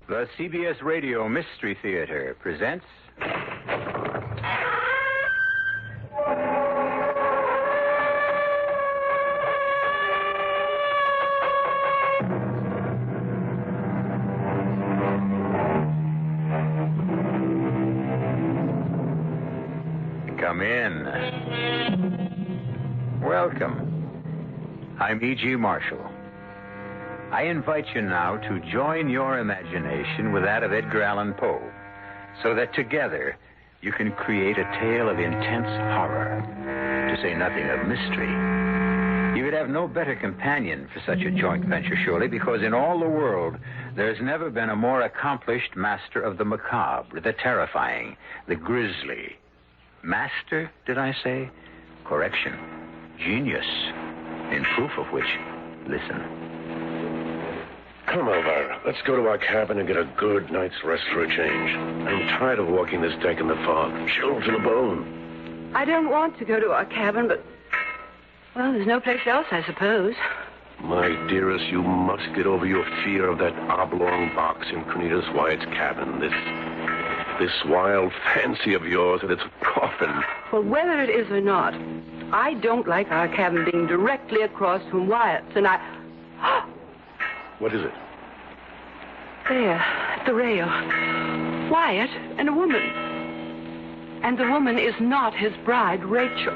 The CBS Radio Mystery Theater presents... Come in. Welcome. I'm E.G. Marshall. I invite you now to join your imagination with that of Edgar Allan Poe, so that together you can create a tale of intense horror, to say nothing of mystery. You would have no better companion for such a joint venture, surely, because in all the world there's never been a more accomplished master of the macabre, the terrifying, the grisly. Master, did I say? Correction. Genius. In proof of which, listen. Come, Elvira. Let's go to our cabin and get a good night's rest for a change. I'm tired of walking this deck in the fog. Chilled to the bone. I don't want to go to our cabin, but... well, there's no place else, I suppose. My dearest, you must get over your fear of that oblong box in Cornelius Wyatt's cabin. This wild fancy of yours and its coffin. Well, whether it is or not, I don't like our cabin being directly across from Wyatt's, and I... What is it? There, at the rail. Wyatt and a woman. And the woman is not his bride, Rachel.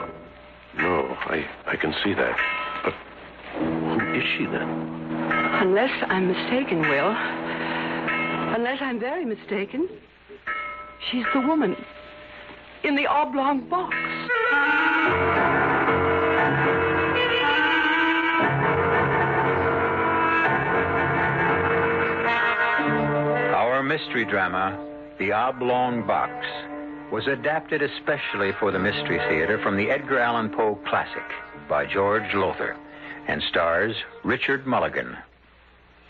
No, I can see that. But who is she then? Unless I'm mistaken, Will. Unless I'm very mistaken, she's the woman in the oblong box. Our mystery drama, The Oblong Box, was adapted especially for the Mystery Theater from the Edgar Allan Poe classic by George Lothar and stars Richard Mulligan.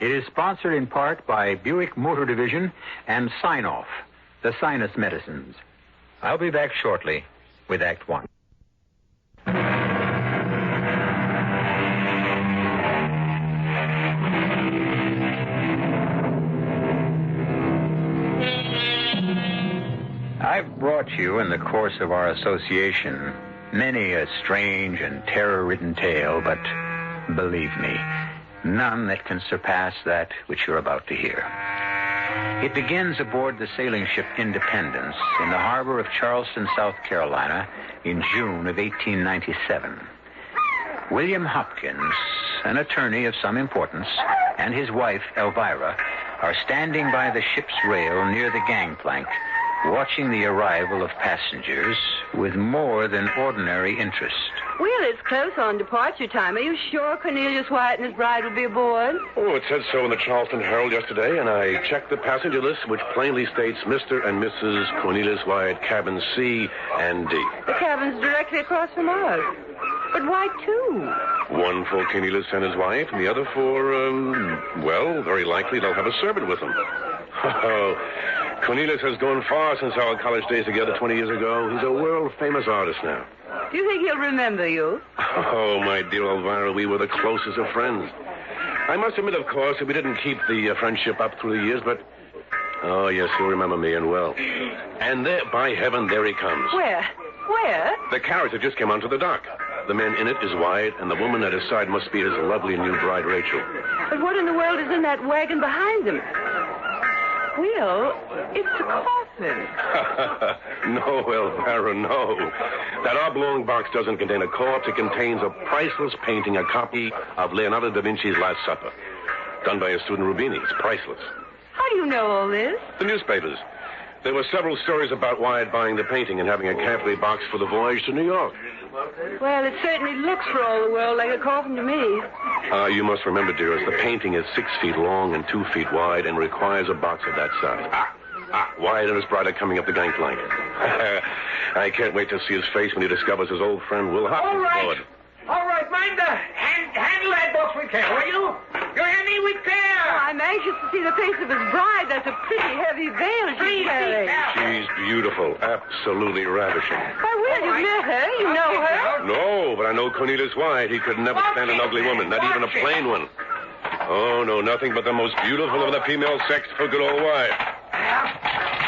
It is sponsored in part by Buick Motor Division and Sign-Off, the sinus medicines. I'll be back shortly with Act One. I've brought you in the course of our association many a strange and terror-ridden tale, but believe me, none that can surpass that which you're about to hear. It begins aboard the sailing ship Independence in the harbor of Charleston, South Carolina, in June of 1897. William Hopkins, an attorney of some importance, and his wife, Elvira, are standing by the ship's rail near the gangplank, watching the arrival of passengers with more than ordinary interest. Will, it's close on departure time. Are you sure Cornelius Wyatt and his bride will be aboard? Oh, it said so in the Charleston Herald yesterday, and I checked the passenger list, which plainly states Mr. and Mrs. Cornelius Wyatt, cabin C and D. The cabin's directly across from ours. But why two? One for Cornelius and his wife, and the other for, well, very likely they'll have a servant with them. Oh, Cornelius has gone far since our college days together 20 years ago. He's a world-famous artist now. Do you think he'll remember you? Oh, my dear Elvira, we were the closest of friends. I must admit, of course, that we didn't keep the friendship up through the years, but... oh, yes, he'll remember me and well. And there, by heaven, there he comes. Where? Where? The carriage that just came onto the dock. The man in it is Wyatt, and the woman at his side must be his lovely new bride, Rachel. But what in the world is in that wagon behind them? Will, it's a coffin. No, Elvira, no. That oblong box doesn't contain a corpse. It contains a priceless painting, a copy of Leonardo da Vinci's Last Supper, done by his student Rubini. It's priceless. How do you know all this? The newspapers. There were several stories about Wyatt buying the painting and having a carefully boxed for the voyage to New York. Well, it certainly looks for all the world like a coffin to me. You must remember, dearest, the painting is 6 feet long and 2 feet wide and requires a box of that size. Wyatt and his bride are coming up the gangplank. I can't wait to see his face when he discovers his old friend Will Hopkins. All right, mind handle that box with care, will you? You hear me? With care. Oh, I'm anxious to see the face of his bride. That's a pretty heavy veil she's wearing. She's beautiful, absolutely ravishing. Why, Will, you've met her. You know her. No, but I know Cornelius Wyatt. He could never stand an ugly woman, not even a plain one. Oh, no, nothing but the most beautiful of the female sex for good old Wyatt.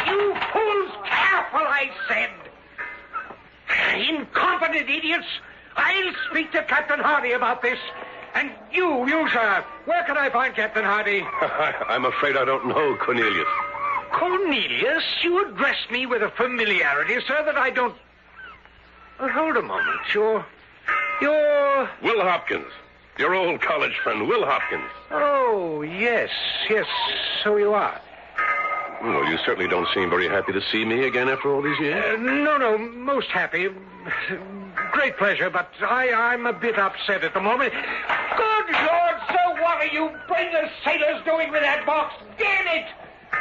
You fools, careful, I said. Incompetent idiots. I'll speak to Captain Hardy about this. And you, sir, where can I find Captain Hardy? I'm afraid I don't know, Cornelius. Cornelius? You address me with a familiarity, sir, that I don't... hold a moment. You're... Will Hopkins. Your old college friend, Will Hopkins. Oh, yes, so you are. Well, you certainly don't seem very happy to see me again after all these years. No, most happy. Great pleasure, but I'm a bit upset at the moment. Good Lord, sir, what are you brainless sailors doing with that box? Damn it!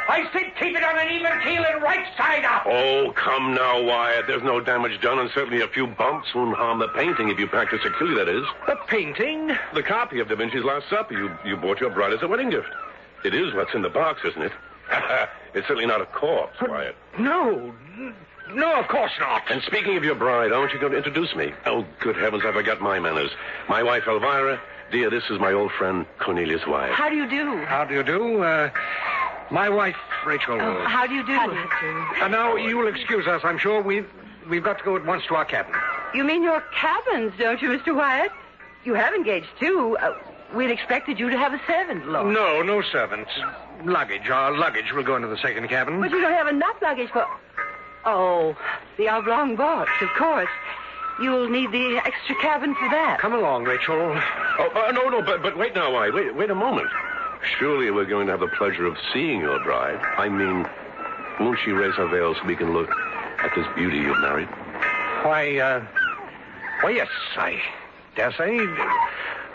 I said keep it on an even keel and right side up. Oh, come now, Wyatt. There's no damage done, and certainly a few bumps won't harm the painting if you practice securely, that is. The painting? The copy of Da Vinci's Last Supper you bought your bride as a wedding gift. It is what's in the box, isn't it? It's certainly not a corpse, Wyatt. No, of course not. And speaking of your bride, aren't you going to introduce me? Oh, good heavens, I forgot my manners. My wife, Elvira. Dear, this is my old friend, Cornelius Wyatt. How do you do? How do you do? My wife, Rachel. Oh, how do you do? Now, you'll excuse us, I'm sure. We've got to go at once to our cabin. You mean your cabins, don't you, Mr. Wyatt? You have engaged two. We'd expected you to have a servant, Lord. No servants. Luggage. Our luggage will go into the second cabin. But you don't have enough luggage for... Oh, the Oblong box, of course. You'll need the extra cabin for that. Come along, Rachel. Oh, no, but wait now, Wyatt. Wait a moment. Surely we're going to have the pleasure of seeing your bride. I mean, won't she raise her veil so we can look at this beauty you've married? Why, yes, I dare say.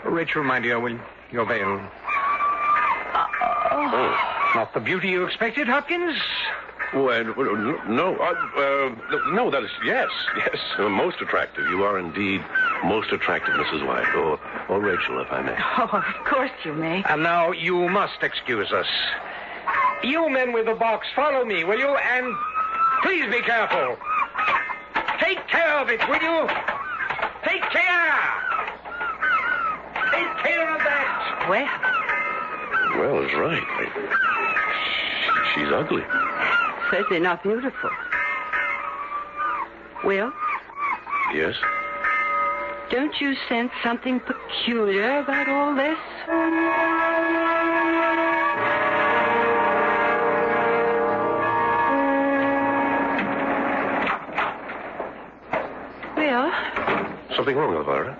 Rachel, my dear, will your veil... Not the beauty you expected, Hopkins? Well, no, that is, yes, most attractive. You are indeed most attractive, Mrs. Wyatt, or Rachel, if I may. Oh, of course you may. And now you must excuse us. You men with the box, follow me, will you? And please be careful. Take care of it, will you? Take care. Take care of that. Well, it's right. She's ugly. Certainly not beautiful. Will? Yes? Don't you sense something peculiar about all this? Will? Something wrong, Elvira?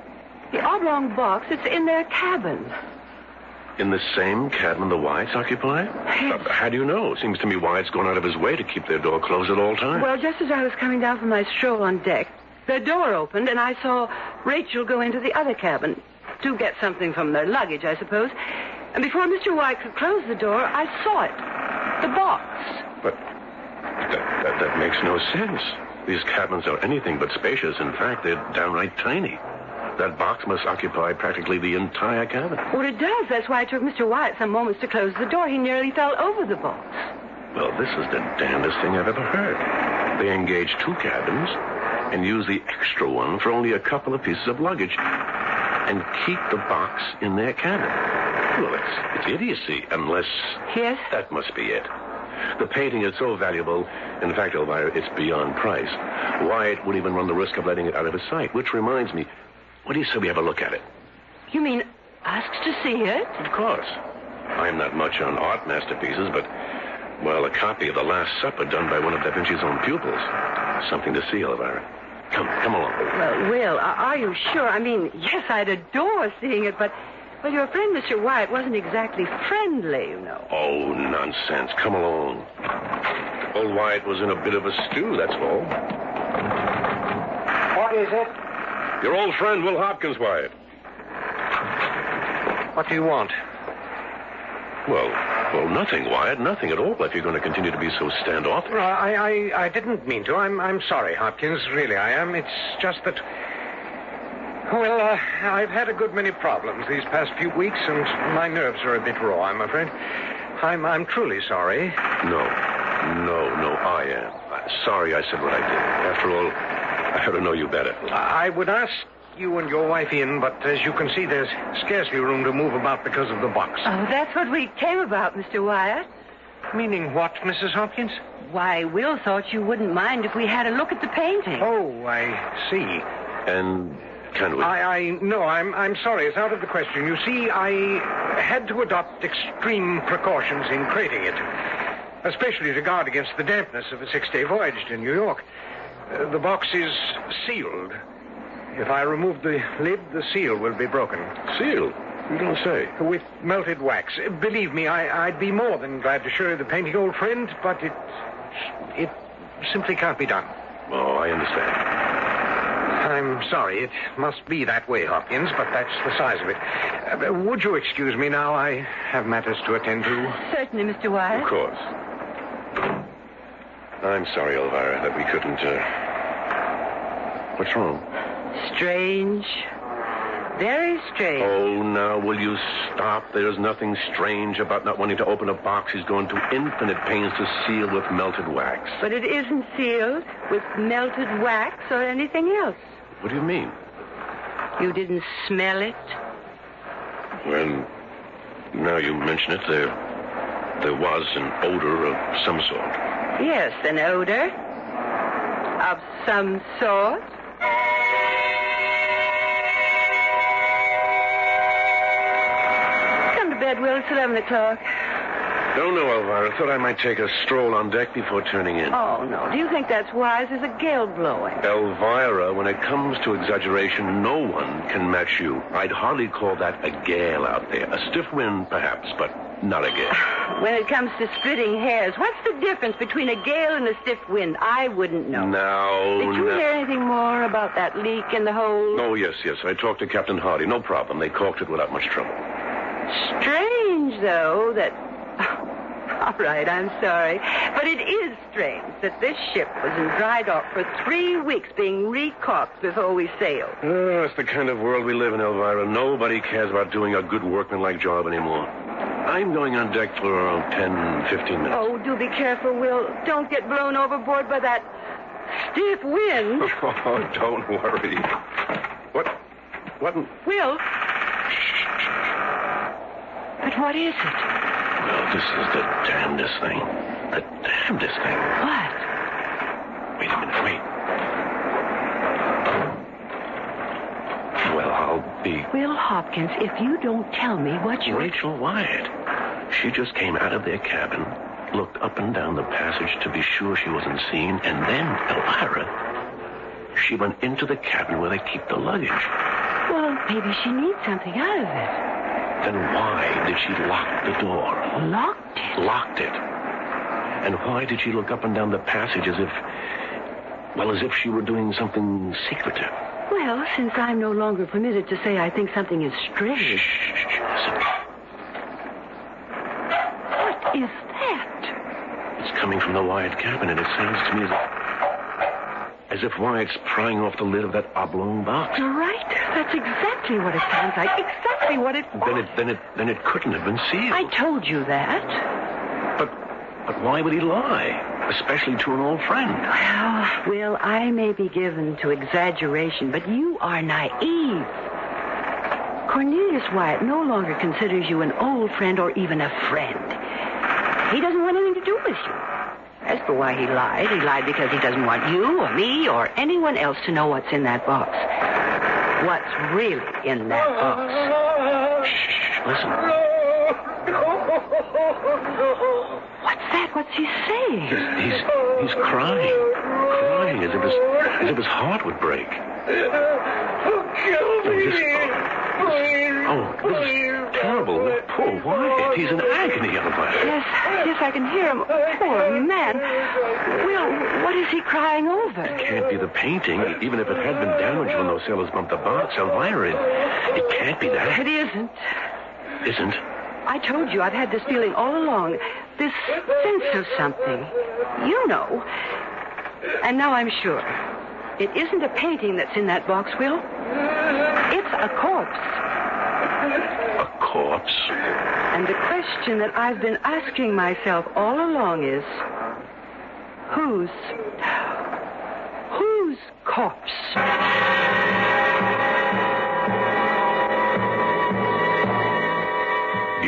The Oblong box, it's in their cabin. In the same cabin the Wyatts occupy? Yes. How do you know? Seems to me Wyatt's gone out of his way to keep their door closed at all times. Well, just as I was coming down from my stroll on deck, their door opened, and I saw Rachel go into the other cabin to get something from their luggage, I suppose. And before Mr. Wyatt could close the door, I saw it. The box. But that makes no sense. These cabins are anything but spacious. In fact, they're downright tiny. That box must occupy practically the entire cabin. Well, it does. That's why it took Mr. Wyatt some moments to close the door. He nearly fell over the box. Well, this is the damnedest thing I've ever heard. They engage two cabins and use the extra one for only a couple of pieces of luggage and keep the box in their cabin. Well, it's idiocy, unless... Yes? That must be it. The painting is so valuable. In fact, Elvira, it's beyond price. Wyatt wouldn't even run the risk of letting it out of his sight, which reminds me... What do you say we have a look at it? You mean ask to see it? Of course. I'm not much on art masterpieces, but, well, a copy of The Last Supper done by one of Da Vinci's own pupils. Something to see, Elvira. Come along. Well, Will, are you sure? I mean, yes, I'd adore seeing it, but your friend, Mr. Wyatt, wasn't exactly friendly, you know. Oh, nonsense. Come along. Old Wyatt was in a bit of a stew, that's all. What is it? Your old friend, Will Hopkins, Wyatt. What do you want? Well, nothing, Wyatt. Nothing at all, if you're going to continue to be so standoffish. Well, I didn't mean to. I'm sorry, Hopkins. Really, I am. It's just that... Well, I've had a good many problems these past few weeks, and my nerves are a bit raw, I'm afraid. I'm truly sorry. No, I am. Sorry I said what I did. After all, I ought to know you better. I would ask you and your wife in, but as you can see, there's scarcely room to move about because of the box. Oh, that's what we came about, Mr. Wyatt. Meaning what, Mrs. Hopkins? Why, Will thought you wouldn't mind if we had a look at the painting. Oh, I see. And can we? No, I'm sorry. It's out of the question. You see, I had to adopt extreme precautions in crating it, especially to guard against the dampness of a 6-day voyage to New York. The box is sealed. If I remove the lid, the seal will be broken. Sealed? You don't say. With melted wax. Believe me, I'd be more than glad to show you the painting, old friend, but it simply can't be done. Oh, I understand. I'm sorry. It must be that way, Hopkins, but that's the size of it. Would you excuse me now? I have matters to attend to. Certainly, Mr. Wyatt. Of course. I'm sorry, Elvira, that we couldn't, What's wrong? Strange. Very strange. Oh, now, will you stop? There's nothing strange about not wanting to open a box he's going to infinite pains to seal with melted wax. But it isn't sealed with melted wax or anything else. What do you mean? You didn't smell it? Well, now you mention it, there was an odor of some sort. Yes, an odor of some sort. Come to bed, Will. It's 11 o'clock. Don't know, Elvira. Thought I might take a stroll on deck before turning in. Oh, no. Do you think that's wise? There's a gale blowing. Elvira, when it comes to exaggeration, no one can match you. I'd hardly call that a gale out there. A stiff wind, perhaps, but not a gale. When it comes to splitting hairs, what's the difference between a gale and a stiff wind? I wouldn't know. Now, Did you hear anything more about that leak in the hold? Oh, yes. I talked to Captain Hardy. No problem. They caulked it without much trouble. Strange, though, that... All right, I'm sorry. But it is strange that this ship was in dry dock for 3 weeks being recaulked before we sailed. Oh, it's the kind of world we live in, Elvira. Nobody cares about doing a good workmanlike job anymore. I'm going on deck for around 10, 15 minutes. Oh, do be careful, Will. Don't get blown overboard by that stiff wind. Oh, don't worry. What? Will? But what is it? Well, this is the damnedest thing. The damnedest thing. What? Wait a minute, wait. Well, I'll be... Will Hopkins, if you don't tell me what you... Rachel Wyatt. She just came out of their cabin, looked up and down the passage to be sure she wasn't seen, and then, Elvira, she went into the cabin where they keep the luggage. Well, maybe she needs something out of it. Then why did she lock the door? Locked it? Locked it. And why did she look up and down the passage as if she were doing something secretive? Well, since I'm no longer permitted to say I think something is strange. Shh. Listen. What is that? It's coming from the Wyatt cabin, and it sounds to me as if Wyatt's prying off the lid of that oblong box. You're right. That's exactly what it sounds like. Exactly what it was. Then it couldn't have been sealed. I told you that. But why would he lie? Especially to an old friend. Well, Will, I may be given to exaggeration, but you are naive. Cornelius Wyatt no longer considers you an old friend or even a friend. He doesn't want anything to do with you. As for why he lied because he doesn't want you or me or anyone else to know what's in that box. What's really in that box. Shh, listen. What's that? What's he saying? He's crying as if his heart would break. This is terrible. Poor Wyatt. He's in agony, Elvira. Yes, I can hear him. Poor man. Will, what is he crying over? It can't be the painting, even if it had been damaged when those sailors bumped the box. Elvira, it can't be that. It isn't. Isn't? I told you I've had this feeling all along. This sense of something. You know. And now I'm sure. It isn't a painting that's in that box, Will. It's a corpse. A corpse? And the question that I've been asking myself all along is, whose corpse?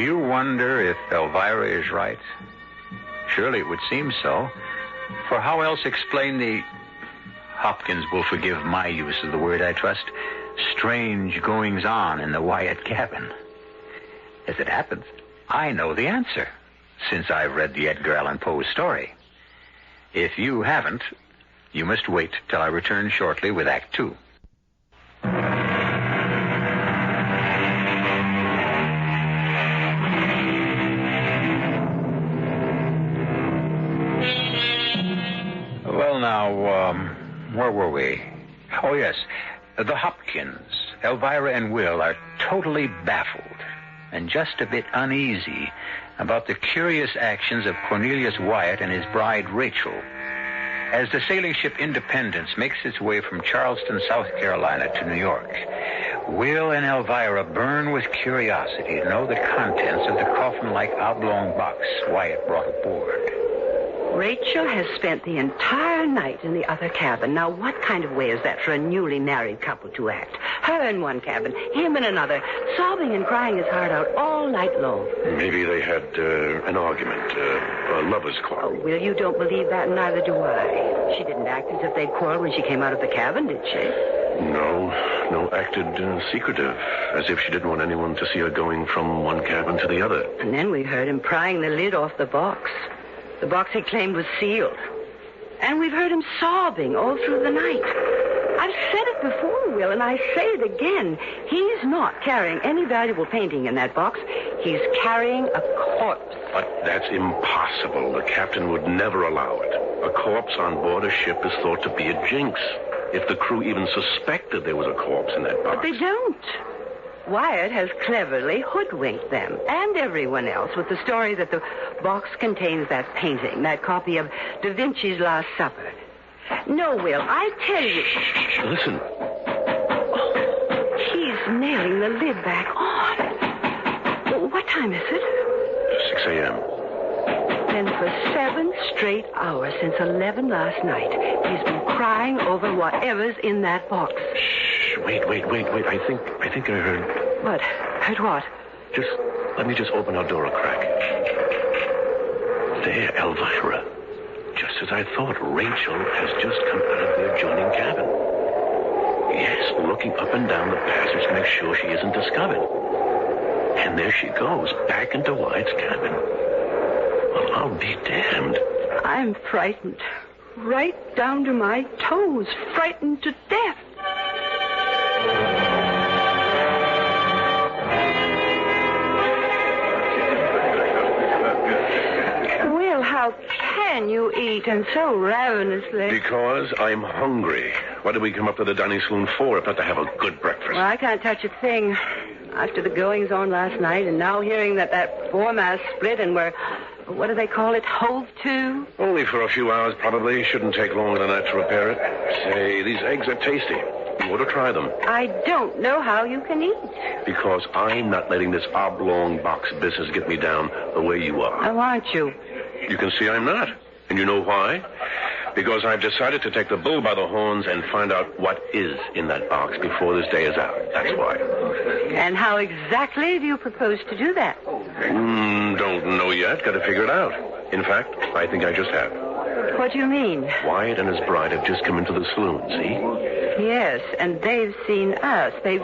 Do you wonder if Elvira is right? Surely it would seem so. For how else explain the... Hopkins will forgive my use of the word, I trust. Strange goings-on in the Wyatt cabin. As it happens, I know the answer, since I've read the Edgar Allan Poe story. If you haven't, you must wait till I return shortly with Act 2. Well, now, where were we? Oh, yes. The Hopkins, Elvira and Will, are totally baffled and just a bit uneasy about the curious actions of Cornelius Wyatt and his bride, Rachel. As the sailing ship Independence makes its way from Charleston, South Carolina to New York, Will and Elvira burn with curiosity to know the contents of the coffin-like oblong box Wyatt brought aboard. Rachel has spent the entire night in the other cabin. Now, what kind of way is that for a newly married couple to act? Her in one cabin, him in another, sobbing and crying his heart out all night long. Maybe they had an argument, a lover's quarrel. Oh, Will, you don't believe that, and neither do I. She didn't act as if they'd quarreled when she came out of the cabin, did she? No, acted secretive, as if she didn't want anyone to see her going from one cabin to the other. And then we heard him prying the lid off the box. The box he claimed was sealed. And we've heard him sobbing all through the night. I've said it before, Will, and I say it again. He's not carrying any valuable painting in that box. He's carrying a corpse. But that's impossible. The captain would never allow it. A corpse on board a ship is thought to be a jinx. If the crew even suspected there was a corpse in that box. But they don't. Wyatt has cleverly hoodwinked them and everyone else with the story that the box contains that painting, that copy of Da Vinci's Last Supper. No, Will, I tell you... Shh, listen. Oh, he's nailing the lid back on. What time is it? 6 a.m. Then for 7 straight hours since 11 last night, he's been crying over whatever's in that box. Shh, wait. I think I heard... What? Heard what? Let me just open our door a crack. There, Elvira. Just as I thought, Rachel has just come out of the adjoining cabin. Yes, looking up and down the passage to make sure she isn't discovered. And there she goes, back into Wyatt's cabin. Well, I'll be damned. I'm frightened. Right down to my toes. Frightened to death. Will, how can you eat and so ravenously? Because I'm hungry. What did we come up to the dining saloon for if not to have a good breakfast? Well, I can't touch a thing. After the goings-on last night and now hearing that foremast split and we're... What do they call it? Hove to? Only for a few hours, probably. Shouldn't take longer than that to repair it. Say, these eggs are tasty. You ought to try them. I don't know how you can eat. Because I'm not letting this oblong box business get me down the way you are. Oh, aren't you? You can see I'm not. And you know why? Because I've decided to take the bull by the horns and find out what is in that box before this day is out. That's why. And how exactly do you propose to do that? Don't know yet. Got to figure it out. In fact, I think I just have. What do you mean? Wyatt and his bride have just come into the saloon, see? Yes, and they've seen us. They've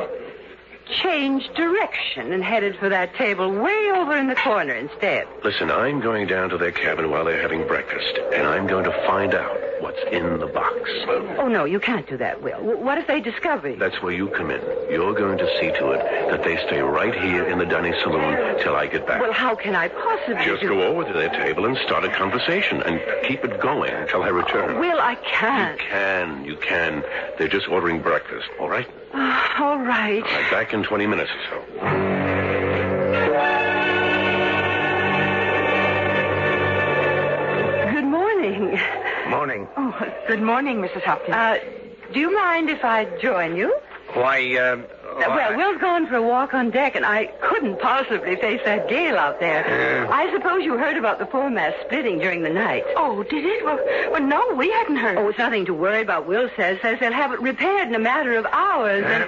changed direction and headed for that table way over in the corner instead. Listen, I'm going down to their cabin while they're having breakfast, and I'm going to find out what's in the box. Oh, no, you can't do that, Will. What if they discover you? That's where you come in. You're going to see to it that they stay right here in the dining saloon till I get back. Well, how can I possibly Just go over to their table and start a conversation and keep it going until I return. Oh, Will, I can't. You can. They're just ordering breakfast, all right? All right. I'll be back in 20 minutes or so. Good morning. Morning. Oh, good morning, Mrs. Hopkins. Do you mind if I join you? Why, Well, Will's going for a walk on deck, and I couldn't possibly face that gale out there. I suppose you heard about the foremast splitting during the night. Oh, did it? Well, no, we hadn't heard. Oh, it's nothing to worry about. Will says they'll have it repaired in a matter of hours. And...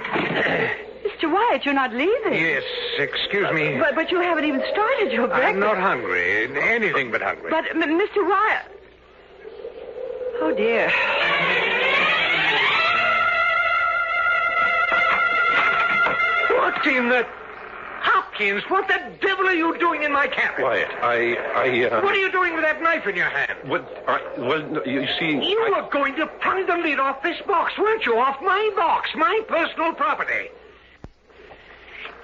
Mr. Wyatt, you're not leaving. Yes, excuse me. But you haven't even started your breakfast. I'm not hungry. Anything but hungry. But, Mr. Wyatt... Oh, dear. What in the... Hopkins, what the devil are you doing in my cabin? Wyatt, What are you doing with that knife in your hand? You see... You were going to pry the lid off this box, weren't you? Off my box, my personal property.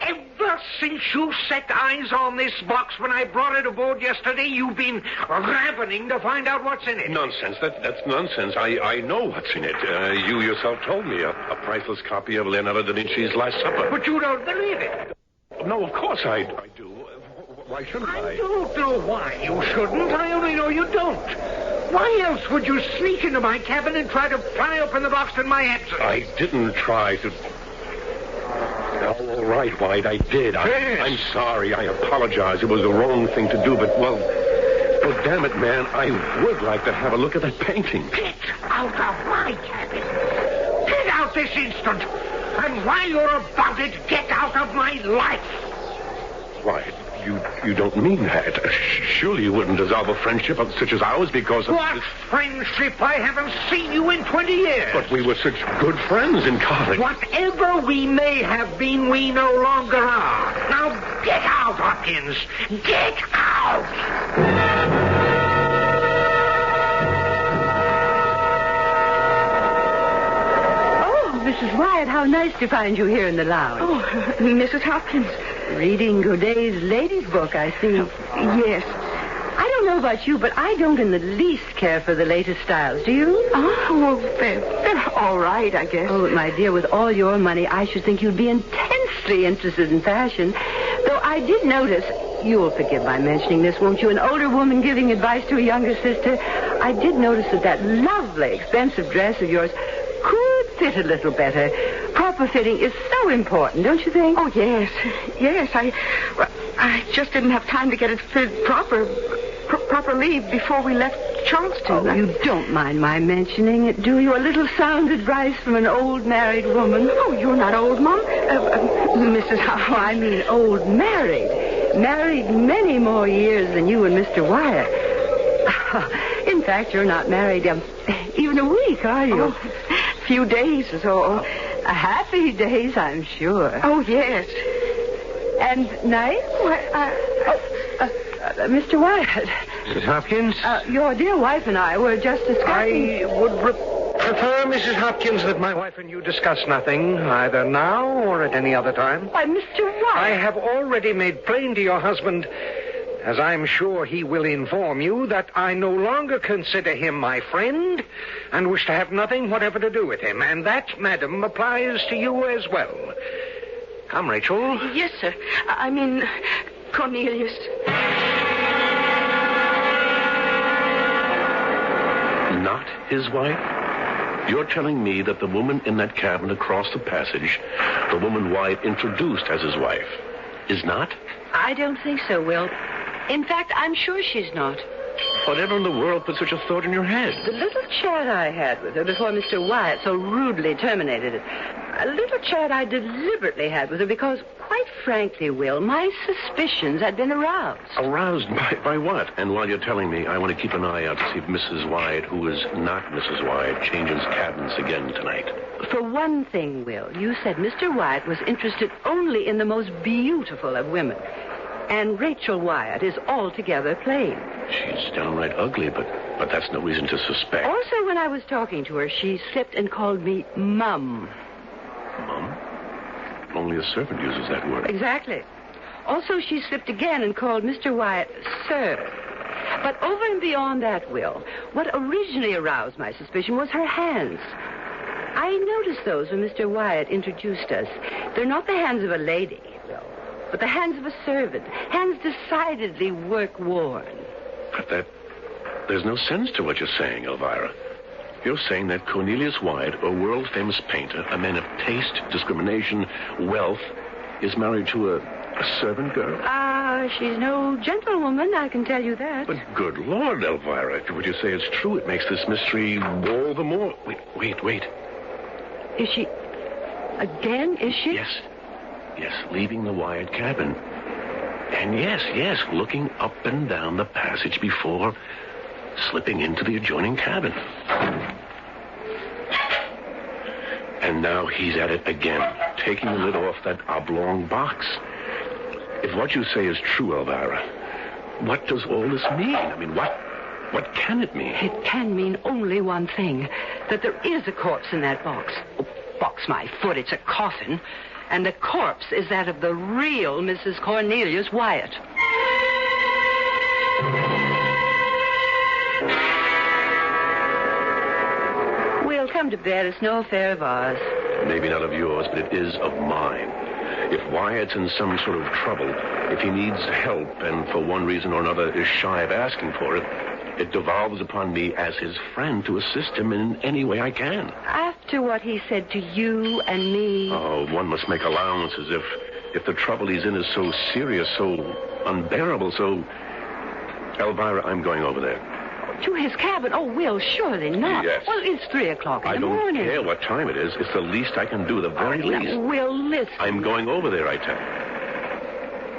Ever since you set eyes on this box when I brought it aboard yesterday, you've been ravening to find out what's in it. Nonsense. That's nonsense. I know what's in it. You yourself told me. A priceless copy of Leonardo da Vinci's Last Supper. But you don't believe it. No, of course I do. Why shouldn't I? I don't know why you shouldn't. I only know you don't. Why else would you sneak into my cabin and try to pry open the box in my absence? I didn't try to... All right, White, I did. Yes. I'm sorry. I apologize. It was the wrong thing to do, but, well, damn it, man, I would like to have a look at that painting. Get out of my cabin. Get out this instant. And while you're about it, get out of my life. Why, you don't mean that. Surely you wouldn't dissolve a friendship such as ours because of... What friendship? I haven't seen you in 20 years. But we were such good friends in college. Whatever we may have been, we no longer are. Now get out, Hopkins. Get out! Mrs. Wyatt, how nice to find you here in the lounge. Oh, Mrs. Hopkins. Reading Godet's ladies' book, I see. Yes. I don't know about you, but I don't in the least care for the latest styles. Do you? Oh, well, they're all right, I guess. Oh, my dear, with all your money, I should think you'd be intensely interested in fashion. Though I did notice, you'll forgive my mentioning this, won't you? An older woman giving advice to a younger sister. I did notice that lovely, expensive dress of yours could fit a little better. Proper fitting is so important, don't you think? Oh, yes. Yes, I just didn't have time to get it fitted properly before we left Charleston. Oh, you don't mind my mentioning it, do you? A little sound advice from an old married woman. Oh, you're not old, Mom. Mrs. Hopkins. Oh, I mean old married. Married many more years than you and Mr. Wyatt. In fact, you're not married even a week, are you? Oh, a few days or so. Happy days, I'm sure. Oh, yes. And nice? Mr. Wyatt. Mrs. Hopkins? Your dear wife and I were just discussing... I would prefer, Mrs. Hopkins, that my wife and you discuss nothing, either now or at any other time. Why, Mr. Wyatt... I have already made plain to your husband, as I'm sure he will inform you, that I no longer consider him my friend and wish to have nothing whatever to do with him. And that, madam, applies to you as well. Come, Rachel. Yes, sir. I mean, Cornelius. Not his wife? You're telling me that the woman in that cabin across the passage, the woman Wyatt introduced as his wife, is not? I don't think so, Will. In fact, I'm sure she's not. Whatever in the world put such a thought in your head? The little chat I had with her before Mr. Wyatt so rudely terminated it. A little chat I deliberately had with her because, quite frankly, Will, my suspicions had been aroused. Aroused by what? And while you're telling me, I want to keep an eye out to see if Mrs. Wyatt, who is not Mrs. Wyatt, changes cabins again tonight. For one thing, Will, you said Mr. Wyatt was interested only in the most beautiful of women. And Rachel Wyatt is altogether plain. She's downright ugly, but that's no reason to suspect. Also, when I was talking to her, she slipped and called me Mum. Mum? Only a servant uses that word. Exactly. Also, she slipped again and called Mr. Wyatt Sir. But over and beyond that, Will, what originally aroused my suspicion was her hands. I noticed those when Mr. Wyatt introduced us. They're not the hands of a lady, Will, but the hands of a servant. Hands decidedly work-worn. But there's no sense to what you're saying, Elvira. You're saying that Cornelius Wyatt, a world-famous painter, a man of taste, discrimination, wealth, is married to a servant girl? She's no gentlewoman, I can tell you that. But good Lord, Elvira, if what you say is true, it makes this mystery all the more... Wait. Is she... Again, is she? Yes. Yes, leaving the Wyatt cabin. And yes, looking up and down the passage before slipping into the adjoining cabin. And now he's at it again, taking the lid off that oblong box. If what you say is true, Elvira, what does all this mean? I mean, what can it mean? It can mean only one thing, that there is a corpse in that box. Oh, box my foot, it's a coffin. And the corpse is that of the real Mrs. Cornelius Wyatt. We'll come to bed. It's no affair of ours. Maybe not of yours, but it is of mine. If Wyatt's in some sort of trouble, if he needs help and for one reason or another is shy of asking for it, it devolves upon me as his friend to assist him in any way I can. After what he said to you and me... Oh, one must make allowances if the trouble he's in is so serious, so unbearable, so... Elvira, I'm going over there. To his cabin? Oh, Will, surely not. Yes. Well, it's 3 o'clock in the morning. I don't care what time it is. It's the least I can do, the very least. Now, Will, listen. I'm going over there, I tell you.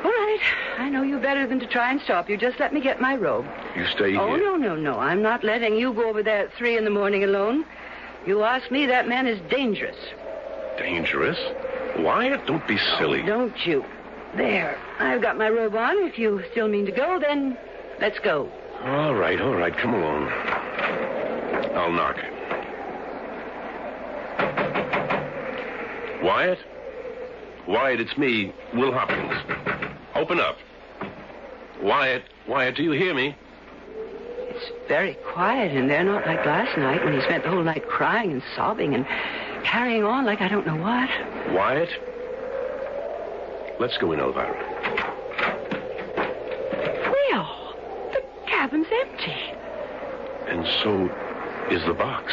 All right. I know you better than to try and stop you. Just let me get my robe. You stay here. Oh, no. I'm not letting you go over there at 3 in the morning alone. You ask me, that man is dangerous. Dangerous? Wyatt, don't be silly. Oh, don't you? There. I've got my robe on. If you still mean to go, then let's go. All right. Come along. I'll knock. Wyatt? Wyatt, it's me, Will Hopkins. Open up. Wyatt, do you hear me? It's very quiet in there, not like last night when he spent the whole night crying and sobbing and carrying on like I don't know what. Wyatt? Let's go in, Elvira. Will, the cabin's empty. And so is the box.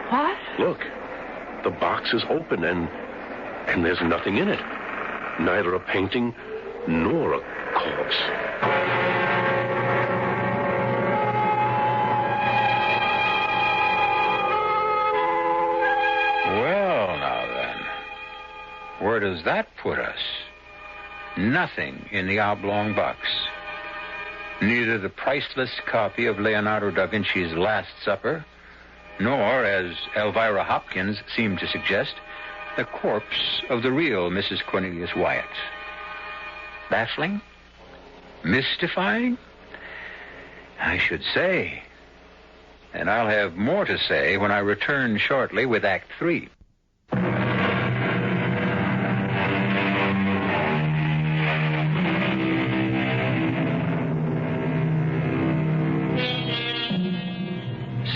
What? Look, the box is open and there's nothing in it. Neither a painting nor a corpse. Well, now then, where does that put us? Nothing in the oblong box. Neither the priceless copy of Leonardo da Vinci's Last Supper, nor, as Elvira Hopkins seemed to suggest, the corpse of the real Mrs. Cornelius Wyatt. Baffling? Mystifying? I should say. And I'll have more to say when I return shortly with Act 3.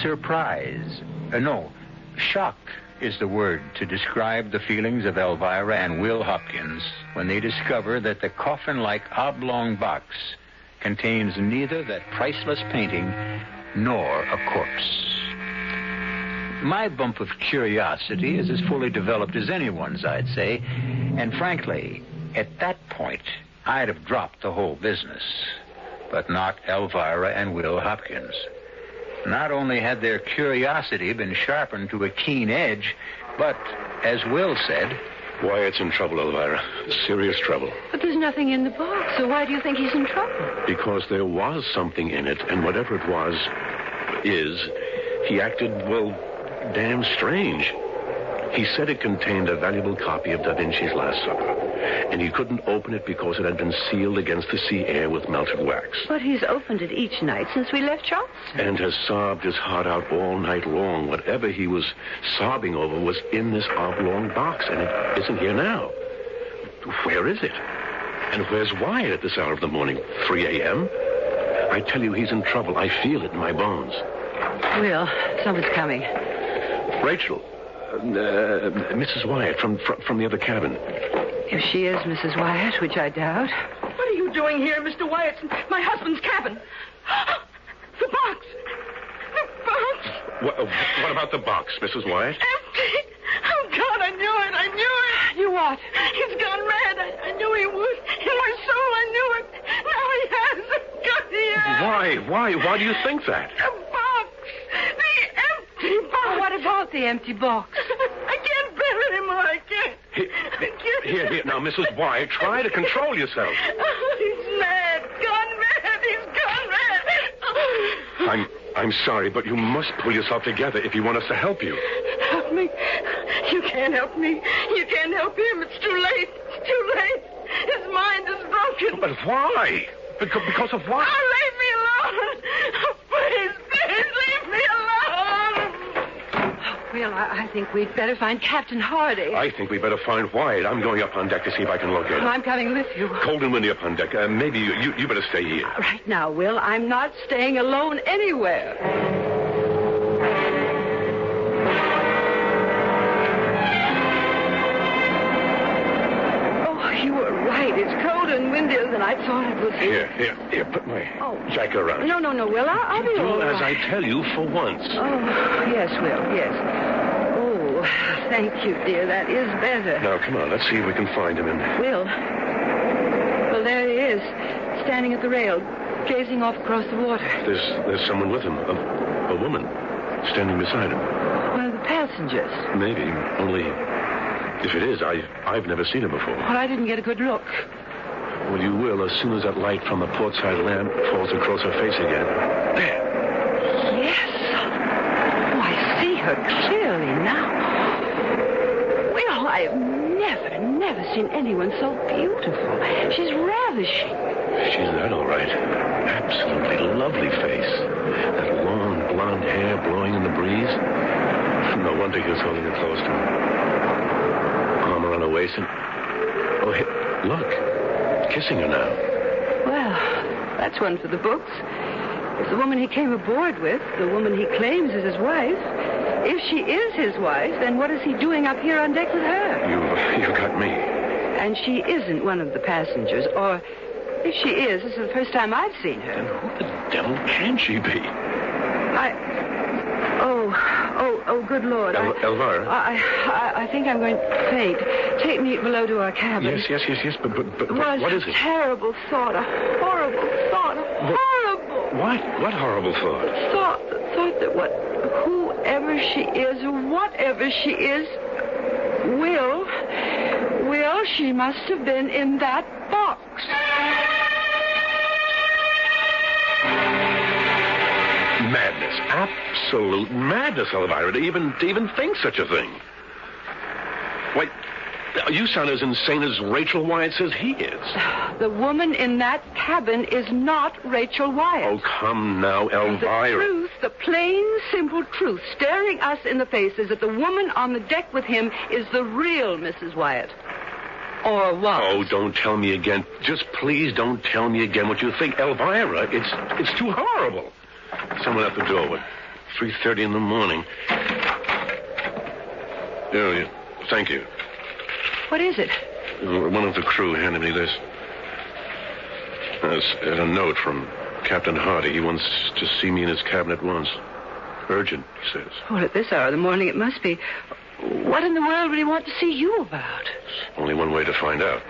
Surprise. No, shock is the word to describe the feelings of Elvira and Will Hopkins when they discover that the coffin-like oblong box contains neither that priceless painting nor a corpse. My bump of curiosity is as fully developed as anyone's, I'd say, and frankly, at that point, I'd have dropped the whole business, but not Elvira and Will Hopkins. Not only had their curiosity been sharpened to a keen edge, but, as Will said... Wyatt's in trouble, Elvira. Serious trouble. But there's nothing in the box, so why do you think he's in trouble? Because there was something in it, and whatever it was, he acted, well, damn strange. He said it contained a valuable copy of Da Vinci's Last Supper, and he couldn't open it because it had been sealed against the sea air with melted wax. But he's opened it each night since we left Charleston. And has sobbed his heart out all night long. Whatever he was sobbing over was in this oblong box, and it isn't here now. Where is it? And where's Wyatt at this hour of the morning? 3 a.m.? I tell you, he's in trouble. I feel it in my bones. Will, someone's coming. Rachel. Mrs. Wyatt from the other cabin. If she is Mrs. Wyatt, which I doubt. What are you doing here, Mr. Wyatt? My husband's cabin. The box. The box. What about the box, Mrs. Wyatt? Empty. Oh, God, I knew it. You what? He's gone mad. I knew he would. In my soul, I knew it. Now he has. God, he has. Why do you think that? The box. The empty box. What about the empty box? I can't bear it anymore. I can't. Here. Now, Mrs. Wyatt, try to control yourself. He's mad. Gone mad. He's gone mad. I'm sorry, but you must pull yourself together if you want us to help you. Help me. You can't help me. You can't help him. It's too late. It's too late. His mind is broken. But why? Because of what? Oh, leave me alone. Please, leave me alone. Well, I think we'd better find Captain Hardy. I think we better find Wyatt. I'm going up on deck to see if I can locate him. I'm coming with you. Cold and windy up on deck. Maybe you better stay here. Right now, Will, I'm not staying alone anywhere. Oh, you were right. It's colder and windier than I thought it would be. Here, put my jacket around. No, Will, I'll be all Do right. as I tell you for once. Oh, yes, Will, yes. Oh, thank you, dear. That is better. Now, come on, let's see if we can find him. Will. Well, there he is, standing at the rail, gazing off across the water. There's someone with him. A woman standing beside him. One of the passengers. Maybe, only if it is, I've never seen her before. Well, I didn't get a good look. Well, you will as soon as that light from the port side lamp falls across her face again. There. Yes. Oh, I see her clearly now. Will, I've never seen anyone so beautiful. She's ravishing. She's that, all right. Absolutely lovely face. That long blonde hair blowing in the breeze. No wonder he was holding her close to him. Arm around her waist and... Oh, hey, look. Kissing her now. Well, that's one for the books. If the woman he came aboard with, the woman he claims is his wife, if she is his wife, then what is he doing up here on deck with her? You got me. And she isn't one of the passengers, or if she is, this is the first time I've seen her. Then who the devil can she be? Oh, good Lord. Elvira? I think I'm going to faint. Take me below to our cabin. Yes, but what is it? A terrible thought, a horrible thought, horrible. What horrible thought? Thought that whoever she is, or whatever she is, Will, she must have been in that box. Madness. Absolute madness, Elvira, to even think such a thing. Why, you sound as insane as Rachel Wyatt says he is. The woman in that cabin is not Rachel Wyatt. Oh, come now, Elvira. The truth, the plain, simple truth, staring us in the face is that the woman on the deck with him is the real Mrs. Wyatt. Or was. Oh, don't tell me again. Just please don't tell me again what you think. Elvira, it's too horrible. Someone at the door. 3:30 in the morning. Oh, thank you. What is it? One of the crew handed me this. It's a note from Captain Hardy. He wants to see me in his cabin at once. Urgent, he says. Well, at this hour of the morning it must be. What in the world would he want to see you about? Only one way to find out.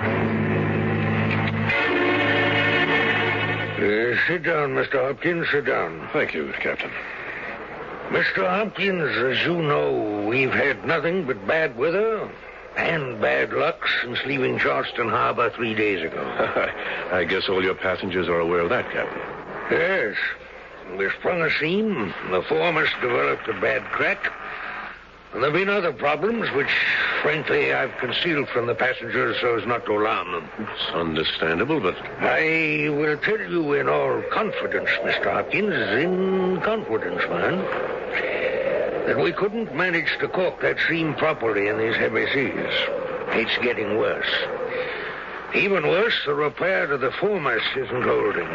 Sit down, Mr. Hopkins. Sit down. Thank you, Captain. Mr. Hopkins, as you know, we've had nothing but bad weather and bad luck since leaving Charleston Harbor 3 days ago. I guess all your passengers are aware of that, Captain. Yes. We sprung a seam. The foremast developed a bad crack. And there have been other problems which, frankly, I've concealed from the passengers so as not to alarm them. It's understandable, but... I will tell you in all confidence, Mr. Hopkins, in confidence, man, that we couldn't manage to caulk that seam properly in these heavy seas. It's getting worse. Even worse, the repair to the foremast isn't holding.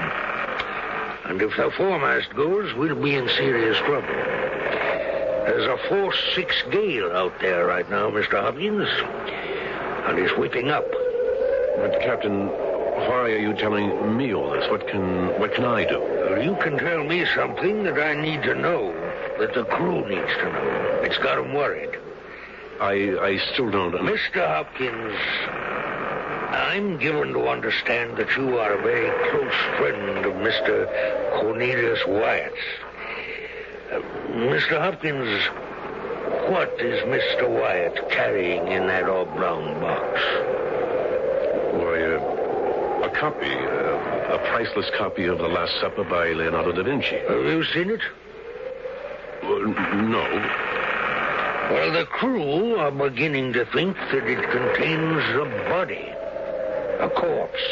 And if the foremast goes, we'll be in serious trouble. There's a force 6 gale out there right now, Mr. Hopkins, and it's whipping up. But, Captain, why are you telling me all this? What can I do? Well, you can tell me something that I need to know, that the crew needs to know. It's got them worried. I still don't... Mr. Hopkins, I'm given to understand that you are a very close friend of Mr. Cornelius Wyatt's. Mr. Hopkins, What is Mr. Wyatt carrying in that oblong box? Why, a copy, a priceless copy of The Last Supper by Leonardo da Vinci. Have you seen it? No. Well, the crew are beginning to think that it contains a body, a corpse.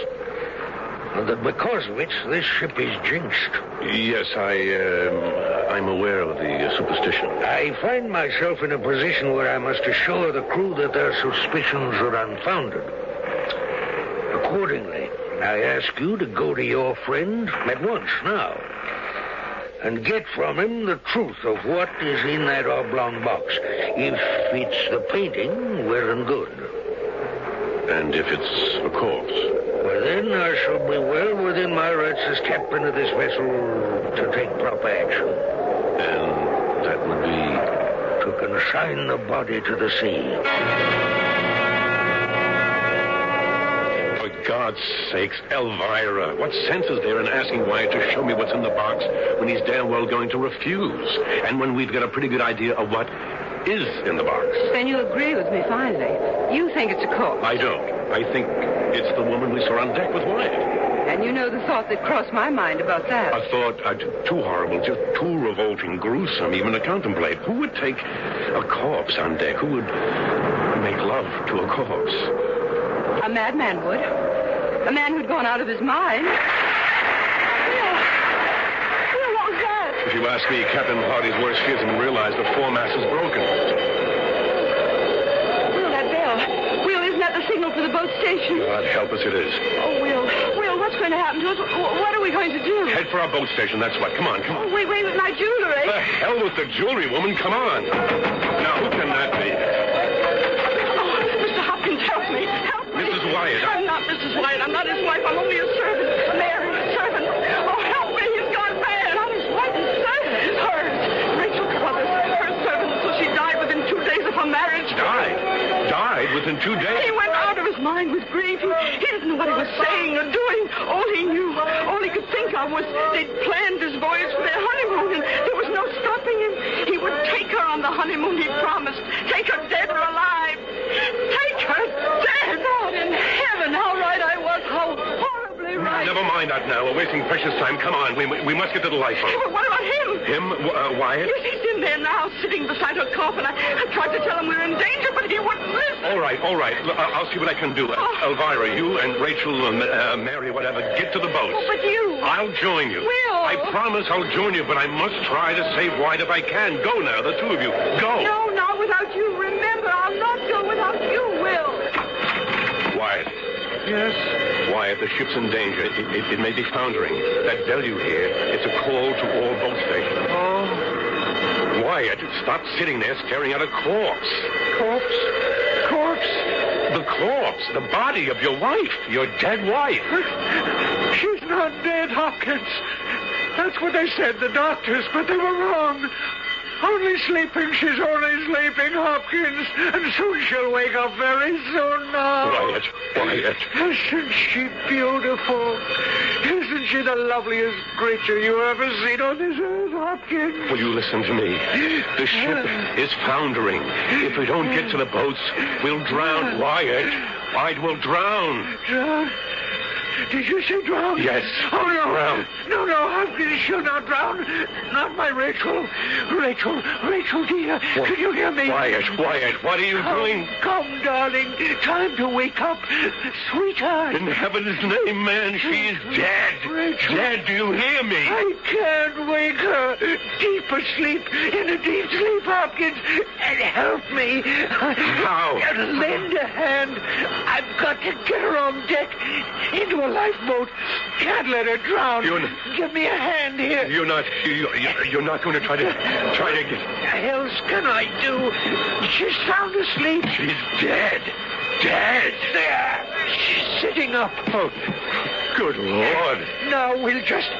And that because of it, this ship is jinxed. Yes, I'm aware of the superstition. I find myself in a position where I must assure the crew that their suspicions are unfounded. Accordingly, I ask you to go to your friend at once now and get from him the truth of what is in that oblong box. If it's the painting, well and good. And if it's a corpse? Well, then I shall be well within my rights as captain of this vessel to take proper action. And that would be? To consign the body to the sea. For God's sakes, Elvira, what sense is there in asking Wyatt to show me what's in the box when he's damn well going to refuse? And when we've got a pretty good idea of what is in the box. Then you agree with me finally. You think it's a corpse. I don't. I think it's the woman we saw on deck with Wyatt. And you know the thought that crossed my mind about that. A thought too horrible, just too revolting, gruesome even to contemplate. Who would take a corpse on deck? Who would make love to a corpse? A madman would. A man who'd gone out of his mind. If you ask me, Captain Hardy's worst fears and realize the foremast is broken. Will, that bell. Will, isn't that the signal for the boat station? God help us, it is. Oh, Will, what's going to happen to us? What are we going to do? Head for our boat station, that's what. Come on, come on. Oh, wait, with my jewelry. The hell with the jewelry, woman. Come on. Now, who can that be? Oh, Mr. Hopkins, help me. Help me. Mrs. Wyatt. I'm not Mrs. Wyatt. I'm not his wife. I'm only a servant. A married servant. Oh, help me. He's gone mad. I'm his wife and servant. Hers. Rachel Carruthers. Her servant until she died within 2 days of her marriage. Died within 2 days? He went out of his mind with grief. He didn't know what he was saying or doing. All he knew, all he could think of was they'd planned this voyage for their honeymoon, and there was no stopping him. He would take her on the honeymoon he promised. Take her dead or alive. Take her dead. God in heaven, how right I was. How horribly right. Never mind that now. We're wasting precious time. Come on. We must get to the lifeboat. But what about him? Him? Wyatt? Yes, he's in there now, sitting beside her coffin. I tried to tell him we were in danger, but he wouldn't listen. All right. I'll see what I can do. Elvira, you and Rachel and Mary, whatever, get to the boat. Oh, but you... I'll join you. Will. I promise I'll join you, but I must try to save Wyatt if I can. Go now, the two of you. Go. No, not without you. Remember, I'll not go without you, Will. Wyatt. Yes? Wyatt, the ship's in danger. It may be foundering. That bell you hear, it's a call to all boat stations. Oh. Wyatt, stop sitting there staring at a corpse. Corpse? The corpse, the body of your wife, your dead wife. She's not dead, Hopkins. That's what they said, the doctors, but they were wrong. Only sleeping. She's only sleeping, Hopkins. And soon she'll wake up very soon now. Wyatt. Isn't she beautiful? Isn't she the loveliest creature you ever seen on this earth, Hopkins? Will you listen to me? The ship is foundering. If we don't get to the boats, we'll drown. Wyatt will drown. Drown? Did you say drown? Yes. Oh, no. Drown. No, Hopkins, she'll not drown. Not my Rachel. Rachel, dear. Can you hear me? Wyatt, what are you doing? Come, darling. Time to wake up. Sweetheart. In heaven's name, man, she's dead. Rachel. Dead, do you hear me? I can't wake her. Deep asleep, in a deep sleep, Hopkins. And help me. How? Lend a hand. I've got to get her on deck into a lifeboat. Can't let her drown. Give me a hand here. You're not going to try to get... What else can I do? She's sound asleep. She's dead. Dead. There. She's sitting up. Oh, good Lord. Now we'll just...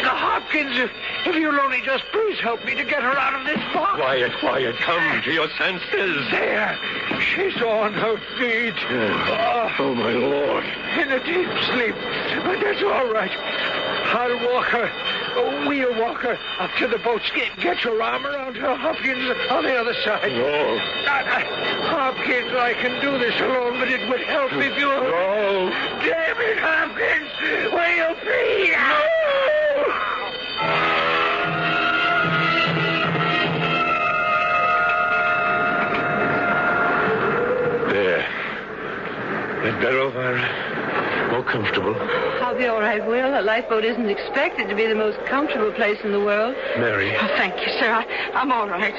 Hopkins, if you'll only just please help me to get her out of this box. Wyatt, come to your senses. There. She's on her feet. Oh, my Lord. In a deep sleep. But that's all right. I'll walk her. We'll walk her up to the boats. Get your arm around her, Hopkins, on the other side. No. Hopkins, I can do this alone, but it would help if you... No. Damn it, Hopkins! Will you please? No! There. That better, Elvira? More comfortable? I'll be all right, Will. A lifeboat isn't expected to be the most comfortable place in the world. Mary. Oh, thank you, sir. I'm all right.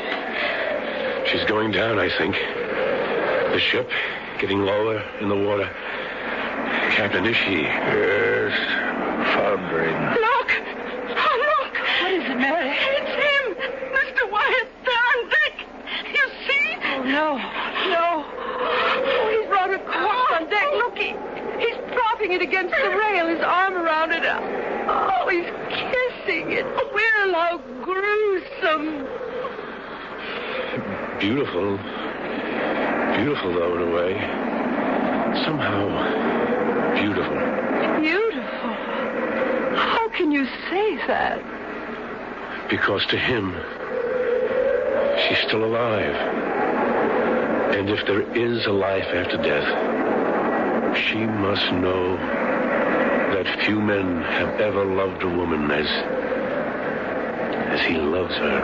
She's going down, I think. The ship getting lower in the water. Captain, is she? Yes, foundering. Look! Oh, look! What is it, Mary? It's him! Mr. Wyatt, there on deck! You see? Oh, no. No. Oh, he's brought a corpse on deck. Look, he's propping it against the rail, his arm around it. Oh, he's kissing it. Will, how gruesome. Beautiful. Beautiful, though, in a way. Somehow beautiful. Beautiful. How can you say that? Because to him, she's still alive. And if there is a life after death, she must know that few men have ever loved a woman as he loves her.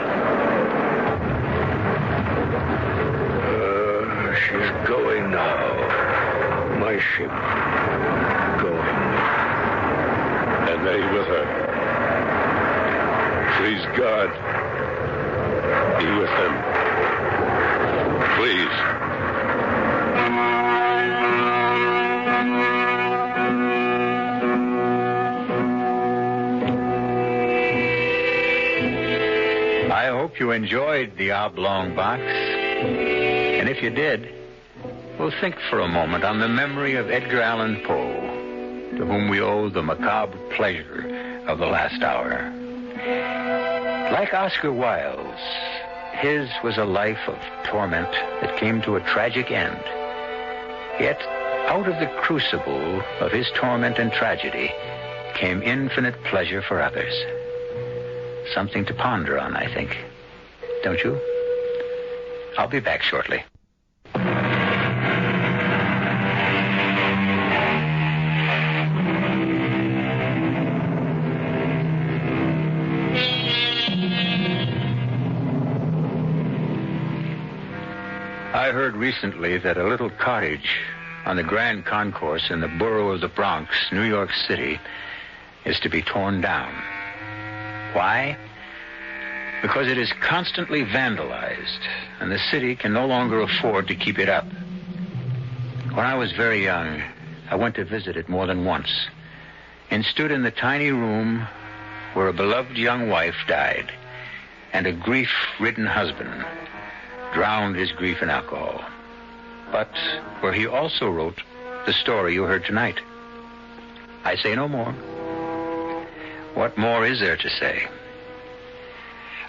She's going now. My ship. Going. And they with her. Please, God, be with them. Please. I hope you enjoyed the Oblong Box. And if you did, we'll think for a moment on the memory of Edgar Allan Poe, to whom we owe the macabre pleasure of the last hour. Like Oscar Wilde's, his was a life of torment that came to a tragic end. Yet, out of the crucible of his torment and tragedy came infinite pleasure for others. Something to ponder on, I think. Don't you? I'll be back shortly. I heard recently that a little cottage on the Grand Concourse in the borough of the Bronx, New York City, is to be torn down. Why? Because it is constantly vandalized, and the city can no longer afford to keep it up. When I was very young, I went to visit it more than once, and stood in the tiny room where a beloved young wife died, and a grief-ridden husband drowned his grief in alcohol, but where he also wrote the story you heard tonight. I say no more. What more is there to say?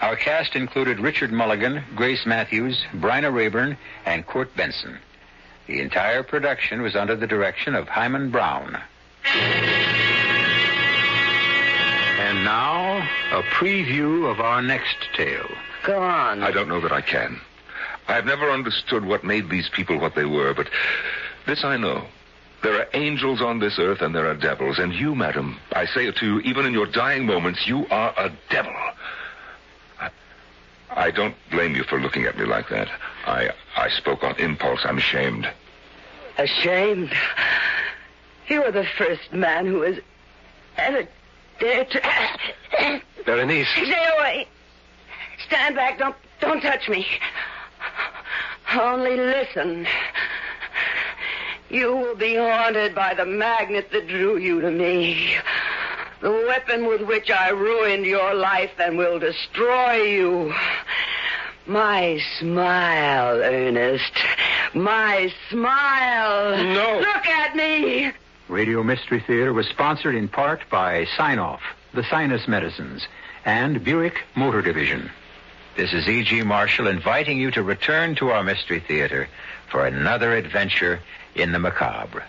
Our cast included Richard Mulligan, Grace Matthews, Bryna Rayburn, and Kurt Benson. The entire production was under the direction of Hyman Brown. And now, a preview of our next tale. Go on. I don't know that I can. I've never understood what made these people what they were, but this I know. There are angels on this earth and there are devils. And you, madam, I say it to you, even in your dying moments, you are a devil. I don't blame you for looking at me like that. I spoke on impulse. I'm ashamed. Ashamed? You were the first man who has ever dared to... Berenice. Stay away. Stand back. Don't touch me. Only listen. You will be haunted by the magnet that drew you to me. The weapon with which I ruined your life and will destroy you. My smile, Ernest. My smile. No. Look at me. Radio Mystery Theater was sponsored in part by Sign-Off, the Sinus Medicines, and Buick Motor Division. This is E.G. Marshall inviting you to return to our Mystery Theater for another adventure in the macabre.